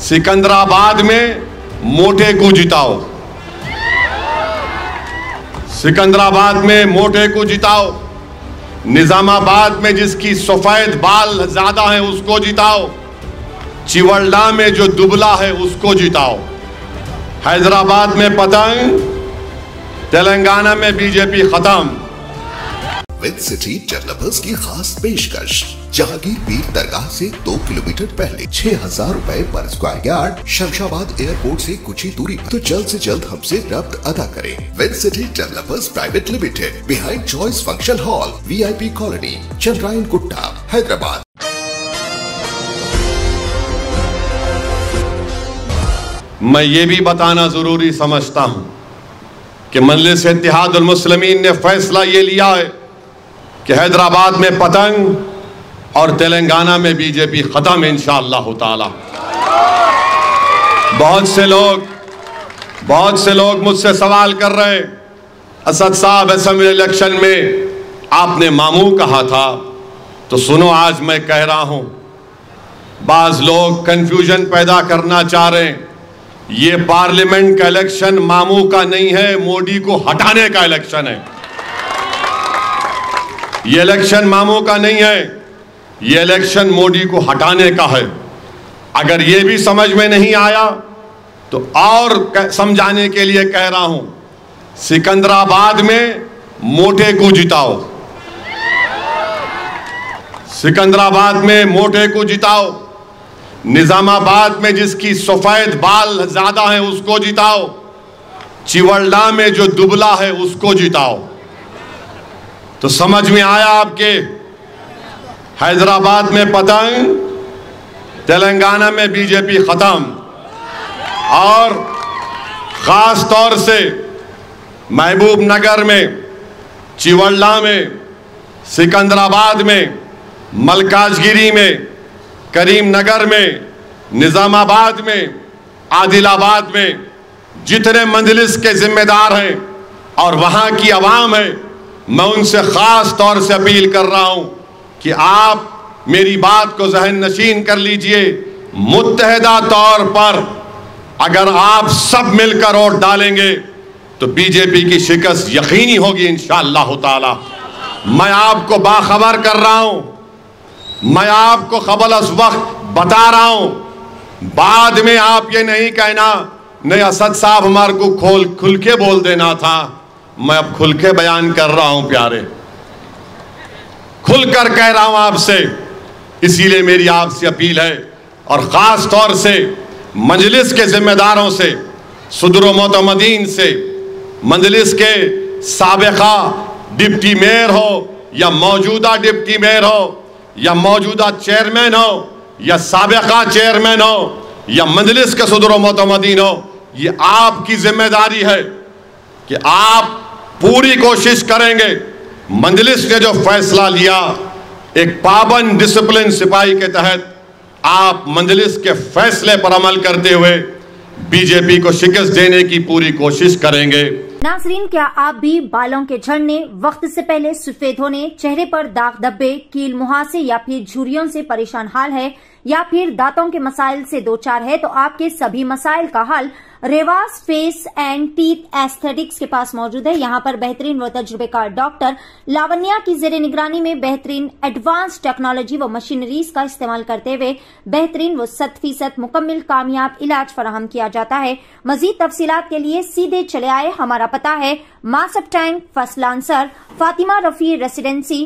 सिकंदराबाद में मोटे को जिताओ, सिकंदराबाद में मोटे को जिताओ। निजामाबाद में जिसकी सफेद बाल ज्यादा है उसको जिताओ। चिवल्डा में जो दुबला है उसको जिताओ। हैदराबाद में पतंग, तेलंगाना में बीजेपी खत्म। विद सिटी डेवलपर्स की खास पेशकश, जहांगीर पीर दरगाह से 2 किलोमीटर पहले 6,000 रुपए पर स्क्वायर यार्ड, शमशाबाद एयरपोर्ट से कुछ ही दूरी पर। तो जल्द से जल्द हमसे रब्त अदा करें। With City Developers Private Limited, behind Choice Function Hall, VIP colony, Chandrayan Gutta, Hyderabad. मैं ये भी बताना जरूरी समझता हूं कि मजलिस इत्तेहादुल मुस्लिमीन ने फैसला ये लिया है कि हैदराबाद में पतंग और तेलंगाना में बीजेपी खत्म इंशाअल्लाह ताला। बहुत से लोग मुझसे सवाल कर रहे हैं, असद साहब असेंबली इलेक्शन में आपने मामू कहा था, तो सुनो आज मैं कह रहा हूं। बाज लोग कंफ्यूजन पैदा करना चाह रहे हैं। ये पार्लियामेंट का इलेक्शन मामू का नहीं है, मोदी को हटाने का इलेक्शन है। ये इलेक्शन मामू का नहीं है, ये इलेक्शन मोदी को हटाने का है। अगर ये भी समझ में नहीं आया तो और समझाने के लिए कह रहा हूं, सिकंदराबाद में मोटे को जिताओ, सिकंदराबाद में मोटे को जिताओ। निजामाबाद में जिसकी सफेद बाल ज्यादा है उसको जिताओ। चिवल्डा में जो दुबला है उसको जिताओ। तो समझ में आया आपके? हैदराबाद में पतंग, तेलंगाना में बीजेपी खत्म। और खास तौर से महबूब नगर में, चिवल्डा में, सिकंदराबाद में, मलकाजगिरी में, करीम नगर में, निजामाबाद में, आदिलाबाद में जितने मंजलिस के जिम्मेदार हैं और वहां की आवाम है, मैं उनसे खास तौर से अपील कर रहा हूं कि आप मेरी बात को जहन नशीन कर लीजिए। मुत्तहिदा तौर पर अगर आप सब मिलकर वोट डालेंगे तो बीजेपी की शिकस्त यकीनी होगी इंशाअल्लाह ताला। मैं आपको बाखबर कर रहा हूं, मैं आपको क़बल अज़ वक्त बता रहा हूं। बाद में आप ये नहीं कहना नहीं असद साहब हमारे को खुल के बोल देना था। मैं अब खुल के बयान कर रहा हूं प्यारे, खुलकर कह रहा हूं आपसे। इसीलिए मेरी आपसे अपील है और खास तौर से मजलिस के जिम्मेदारों से, सदर मोतमदीन से, मजलिस के साबिका डिप्टी मेयर हो या मौजूदा डिप्टी मेयर हो या मौजूदा चेयरमैन हो या साबिका चेयरमैन हो या मजलिस के सदर मोतमदीन हो, ये आपकी जिम्मेदारी है कि आप पूरी कोशिश करेंगे। मजलिस ने जो फैसला लिया, एक पाबंद डिसिप्लिन सिपाही के तहत आप मजलिस के फैसले पर अमल करते हुए बीजेपी को शिकस्त देने की पूरी कोशिश करेंगे। नाज़रीन, क्या आप भी बालों के झड़ने, वक्त से पहले सफेद होने, चेहरे पर दाग धब्बे, कील मुहासे या फिर झुर्रियों से परेशान हाल है या फिर दांतों के मसाइल से दो चार है, तो आपके सभी मसाइल का हल Revas face and teeth aesthetics के पास मौजूद है। यहाँ पर बेहतरीन व तजुर्बेकार डॉक्टर लावण्या की जेर निगरानी में बेहतरीन एडवांस टेक्नोलॉजी व मशीनरीज का इस्तेमाल करते हुए बेहतरीन व 100% मुकम्मल कामयाब इलाज फराहम किया जाता है। मजीद तफसीलात के लिए सीधे चले आए। हमारा पता है Masab tank, first lancer, Fatima Rafi residency,